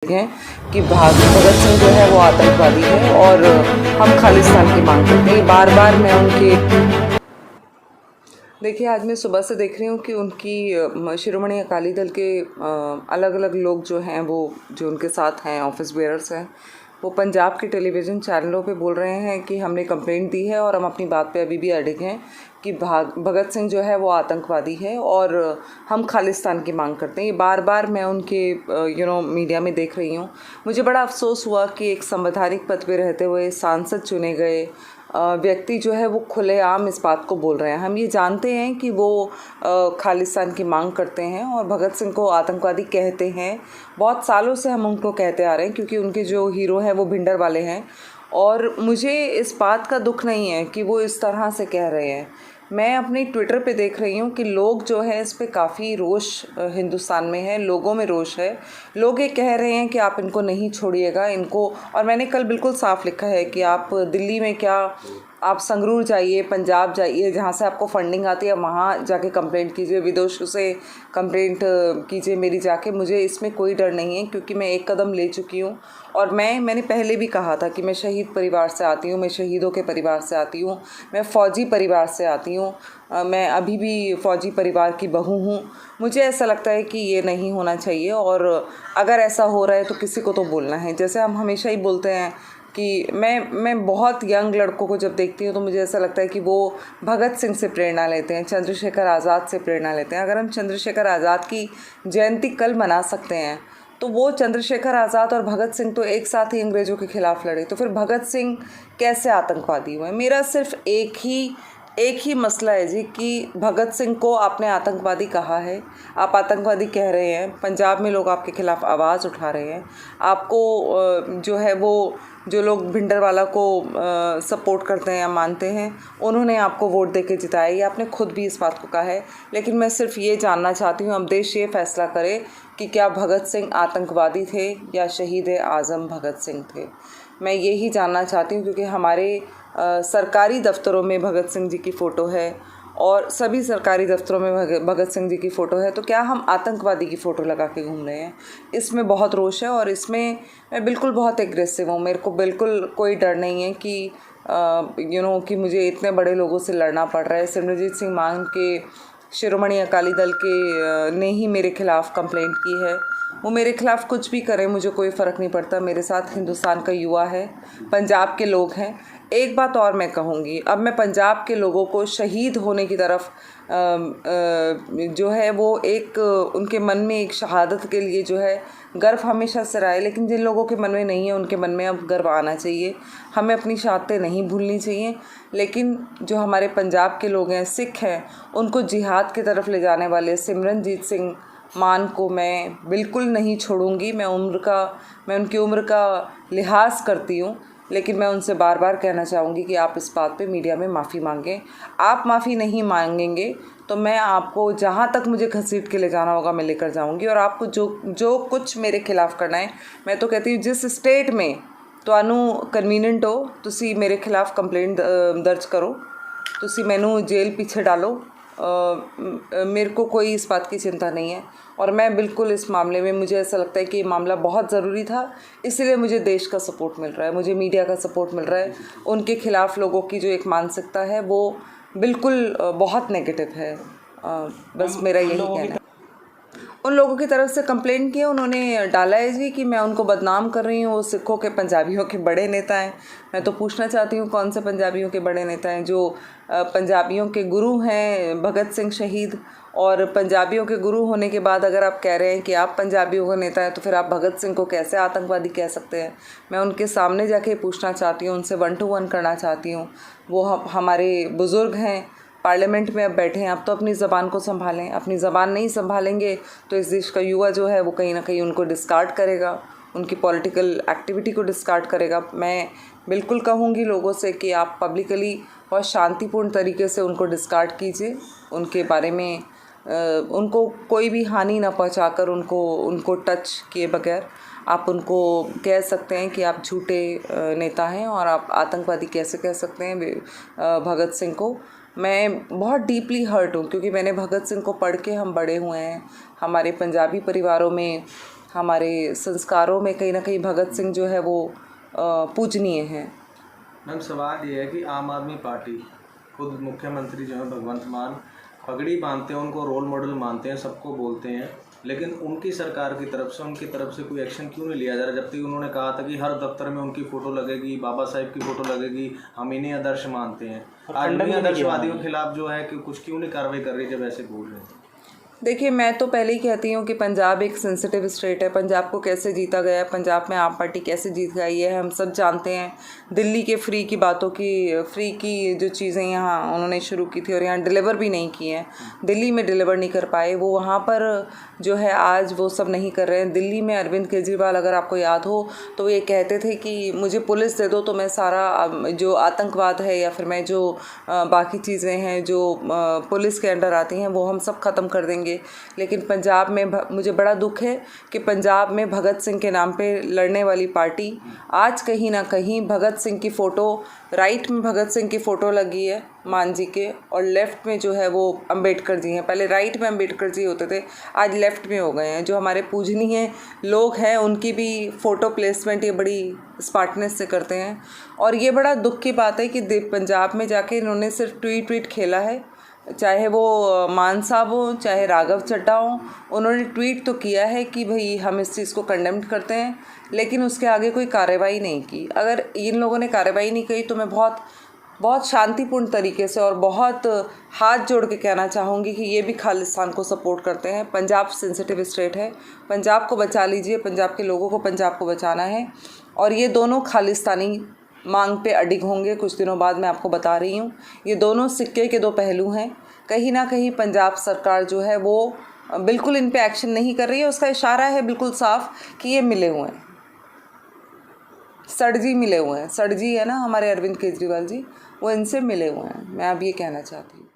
अडिग हैं कि भगत सिंह जो है वो आतंकवादी है और हम खालिस्तान की मांग करते हैं। बार बार मैं उनके देखिए, आज मैं सुबह से देख रही हूँ कि उनकी शिरोमणि अकाली दल के अलग अलग लोग जो हैं वो जो उनके साथ हैं, ऑफिस बेयरर्स हैं, वो पंजाब के टेलीविज़न चैनलों पे बोल रहे हैं कि हमने कंप्लेंट दी है और हम अपनी बात पे अभी भी अडिग हैं कि भगत सिंह जो है वो आतंकवादी है और हम खालिस्तान की मांग करते हैं। ये बार बार मैं उनके मीडिया में देख रही हूँ। मुझे बड़ा अफसोस हुआ कि एक संवैधानिक पद पे रहते हुए सांसद चुने गए व्यक्ति जो है वो खुलेआम इस बात को बोल रहे हैं। हम ये जानते हैं कि वो खालिस्तान की मांग करते हैं और भगत सिंह को आतंकवादी कहते हैं। बहुत सालों से हम उनको कहते आ रहे हैं क्योंकि उनके जो हीरो हैं वो भिंडर वाले हैं और मुझे इस बात का दुख नहीं है कि वो इस तरह से कह रहे हैं। मैं अपने ट्विटर पे देख रही हूँ कि लोग जो है इस पे काफ़ी रोष हिंदुस्तान में है, लोगों में रोष है। लोग ये कह रहे हैं कि आप इनको नहीं छोड़िएगा इनको, और मैंने कल बिल्कुल साफ लिखा है कि आप दिल्ली में क्या, आप संगरूर जाइए, पंजाब जाइए, जहाँ से आपको फंडिंग आती है वहाँ जाके कंप्लेंट कीजिए, विदेशों से कंप्लेंट कीजिए मेरी जाके। मुझे इसमें कोई डर नहीं है क्योंकि मैं एक कदम ले चुकी हूँ और मैंने पहले भी कहा था कि मैं शहीद परिवार से आती हूँ, मैं शहीदों के परिवार से आती हूँ, मैं फ़ौजी परिवार से आती हूँ, मैं अभी भी फ़ौजी परिवार की बहू हूँ। मुझे ऐसा लगता है कि ये नहीं होना चाहिए और अगर ऐसा हो रहा है तो किसी को तो बोलना है। जैसे हम हमेशा ही बोलते हैं कि मैं बहुत यंग लड़कों को जब देखती हूँ तो मुझे ऐसा लगता है कि वो भगत सिंह से प्रेरणा लेते हैं, चंद्रशेखर आज़ाद से प्रेरणा लेते हैं। अगर हम चंद्रशेखर आज़ाद की जयंती कल मना सकते हैं तो वो चंद्रशेखर आज़ाद और भगत सिंह तो एक साथ ही अंग्रेज़ों के ख़िलाफ़ लड़े, तो फिर भगत सिंह कैसे आतंकवादी हुए? मेरा सिर्फ एक ही मसला है जी कि भगत सिंह को आपने आतंकवादी कहा है, आप आतंकवादी कह रहे हैं, पंजाब में लोग आपके ख़िलाफ़ आवाज़ उठा रहे हैं, आपको जो है वो जो लोग भिंडरवाला को सपोर्ट करते हैं या मानते हैं उन्होंने आपको वोट देके जिताया, ये आपने खुद भी इस बात को कहा है। लेकिन मैं सिर्फ ये जानना चाहती हूँ, अब देश ये फैसला करे कि क्या भगत सिंह आतंकवादी थे या शहीद आज़म भगत सिंह थे। मैं यही जानना चाहती हूँ क्योंकि हमारे सरकारी दफ्तरों में भगत सिंह जी की फ़ोटो है और सभी सरकारी दफ्तरों में भगत सिंह जी की फ़ोटो है, तो क्या हम आतंकवादी की फ़ोटो लगा के घूम रहे हैं? इसमें बहुत रोष है और इसमें मैं बिल्कुल बहुत एग्रेसिव हूँ। मेरे को बिल्कुल कोई डर नहीं है कि कि मुझे इतने बड़े लोगों से लड़ना पड़ रहा है। सिमरनजीत सिंह मान के शिरोमणि अकाली दल के ने ही मेरे ख़िलाफ़ कंप्लेंट की है। वो मेरे ख़िलाफ़ कुछ भी करें, मुझे कोई फ़र्क नहीं पड़ता। मेरे साथ हिंदुस्तान का युवा है, पंजाब के लोग हैं। एक बात और मैं कहूँगी, अब मैं पंजाब के लोगों को शहीद होने की तरफ जो है वो एक उनके मन में एक शहादत के लिए जो है गर्व हमेशा से रहा है, लेकिन जिन लोगों के मन में नहीं है उनके मन में अब गर्व आना चाहिए। हमें अपनी शहादतें नहीं भूलनी चाहिए, लेकिन जो हमारे पंजाब के लोग हैं, सिख हैं, उनको जिहाद की तरफ ले जाने वाले सिमरनजीत सिंह मान को मैं बिल्कुल नहीं छोड़ूंगी। मैं उनकी उम्र का लिहाज करती हूँ, लेकिन मैं उनसे बार बार कहना चाहूँगी कि आप इस बात पे मीडिया में माफ़ी मांगें। आप माफ़ी नहीं मांगेंगे तो मैं आपको जहाँ तक मुझे घसीट के ले जाना होगा मैं लेकर जाऊँगी और आपको जो कुछ मेरे खिलाफ़ करना है, मैं तो कहती हूँ जिस स्टेट में ਤੁਹਾਨੂੰ कन्वीनियंट हो तुसी मेरे खिलाफ़ कंप्लेंट दर्ज करो, तुसी मैनू जेल पीछे डालो। मेरे को कोई इस बात की चिंता नहीं है और मैं बिल्कुल इस मामले में, मुझे ऐसा लगता है कि ये मामला बहुत ज़रूरी था, इसीलिए मुझे देश का सपोर्ट मिल रहा है, मुझे मीडिया का सपोर्ट मिल रहा है। उनके ख़िलाफ़ लोगों की जो एक मानसिकता है वो बिल्कुल बहुत नेगेटिव है। बस मेरा यही कहना है। उन लोगों की तरफ से कंप्लेंट किया, उन्होंने डाला है जी कि मैं उनको बदनाम कर रही हूँ, वो सिखों के पंजाबियों के बड़े नेता हैं। मैं तो पूछना चाहती हूँ कौन से पंजाबियों के बड़े नेता हैं? जो पंजाबियों के गुरु हैं भगत सिंह शहीद, और पंजाबियों के गुरु होने के बाद अगर आप कह रहे हैं कि आप पंजाबियों का नेता हैं तो फिर आप भगत सिंह को कैसे आतंकवादी कह सकते हैं? मैं उनके सामने जाके पूछना चाहती हूँ, उनसे 1 to 1 करना चाहती हूँ। वो हमारे बुज़ुर्ग हैं, पार्लियामेंट में अब बैठे हैं, अब तो अपनी ज़बान को संभालें। अपनी ज़बान नहीं संभालेंगे तो इस देश का युवा जो है वो कहीं ना कहीं उनको डिस्कार्ड करेगा, उनकी पॉलिटिकल एक्टिविटी को डिस्कार्ड करेगा। मैं बिल्कुल कहूँगी लोगों से कि आप पब्लिकली बहुत शांतिपूर्ण तरीके से उनको डिस्कार्ड कीजिए, उनके बारे में उनको कोई भी हानि ना पहुँचाकर उनको टच किए बगैर आप उनको कह सकते हैं कि आप झूठे नेता हैं और आप आतंकवादी कैसे कह सकते हैं भगत सिंह को। मैं बहुत डीपली हर्ट हूँ क्योंकि मैंने भगत सिंह को पढ़ के हम बड़े हुए हैं। हमारे पंजाबी परिवारों में हमारे संस्कारों में कहीं ना कहीं भगत सिंह जो है वो पूजनीय है। मैम सवाल ये है कि आम आदमी पार्टी, खुद मुख्यमंत्री जो है भगवंत मान पगड़ी बांधते हैं, उनको रोल मॉडल मानते हैं, सबको बोलते हैं, लेकिन उनकी सरकार की तरफ से, उनकी तरफ से कोई एक्शन क्यों नहीं लिया जा रहा? जबकि उन्होंने कहा था कि हर दफ्तर में उनकी फ़ोटो लगेगी, बाबा साहेब की फ़ोटो लगेगी, हम इन्हें आदर्श मानते हैं। आज भी आदर्शवादियों के खिलाफ जो है कि कुछ क्यों नहीं कार्रवाई कर रही जब ऐसे बोल रहे हैं? देखिए, मैं तो पहले ही कहती हूँ कि पंजाब एक सेंसिटिव स्टेट है। पंजाब को कैसे जीता गया है, पंजाब में आम पार्टी कैसे जीत गई है, हम सब जानते हैं। दिल्ली के फ्री की बातों की, फ्री की जो चीज़ें यहाँ उन्होंने शुरू की थी और यहाँ डिलीवर भी नहीं की हैं, दिल्ली में डिलीवर नहीं कर पाए, वो वहाँ पर जो है आज वो सब नहीं कर रहे हैं। दिल्ली में अरविंद केजरीवाल, अगर आपको याद हो तो ये कहते थे कि मुझे पुलिस दे दो तो मैं सारा जो आतंकवाद है या फिर मैं जो बाकी चीज़ें हैं जो पुलिस के अंडर आती हैं वो हम सब ख़त्म कर देंगे। लेकिन पंजाब में मुझे बड़ा दुख है कि पंजाब में भगत सिंह के नाम पे लड़ने वाली पार्टी आज कहीं ना कहीं भगत सिंह की फ़ोटो, राइट में भगत सिंह की फ़ोटो लगी है मान जी के, और लेफ़्ट में जो है वो अंबेडकर जी हैं। पहले राइट में अंबेडकर जी होते थे, आज लेफ़्ट में हो गए हैं। जो हमारे पूजनीय लोग हैं उनकी भी फ़ोटो प्लेसमेंट ये बड़ी स्मार्टनेस से करते हैं। और ये बड़ा दुख की बात है कि पंजाब में जाके इन्होंने सिर्फ ट्वीट खेला है, चाहे वो मान साहब हो चाहे राघव चड्ढा हो, उन्होंने ट्वीट तो किया है कि भाई हम इस चीज़ को कंडेम करते हैं, लेकिन उसके आगे कोई कार्रवाई नहीं की। अगर इन लोगों ने कार्रवाई नहीं की तो मैं बहुत शांतिपूर्ण तरीके से और बहुत हाथ जोड़ के कहना चाहूँगी कि ये भी खालिस्तान को सपोर्ट करते हैं। पंजाब सेंसिटिव स्टेट है, पंजाब को बचा लीजिए, पंजाब के लोगों को पंजाब को बचाना है। और ये दोनों खालिस्तानी मांग पे अडिग होंगे कुछ दिनों बाद, मैं आपको बता रही हूँ। ये दोनों सिक्के के दो पहलू हैं। कहीं ना कहीं पंजाब सरकार जो है वो बिल्कुल इन पे एक्शन नहीं कर रही है। उसका इशारा है बिल्कुल साफ कि ये मिले हुए हैं, सड़जी मिले हुए हैं। सड़जी है ना हमारे अरविंद केजरीवाल जी, वो इनसे मिले हुए हैं। मैं अब ये कहना चाहती हूँ।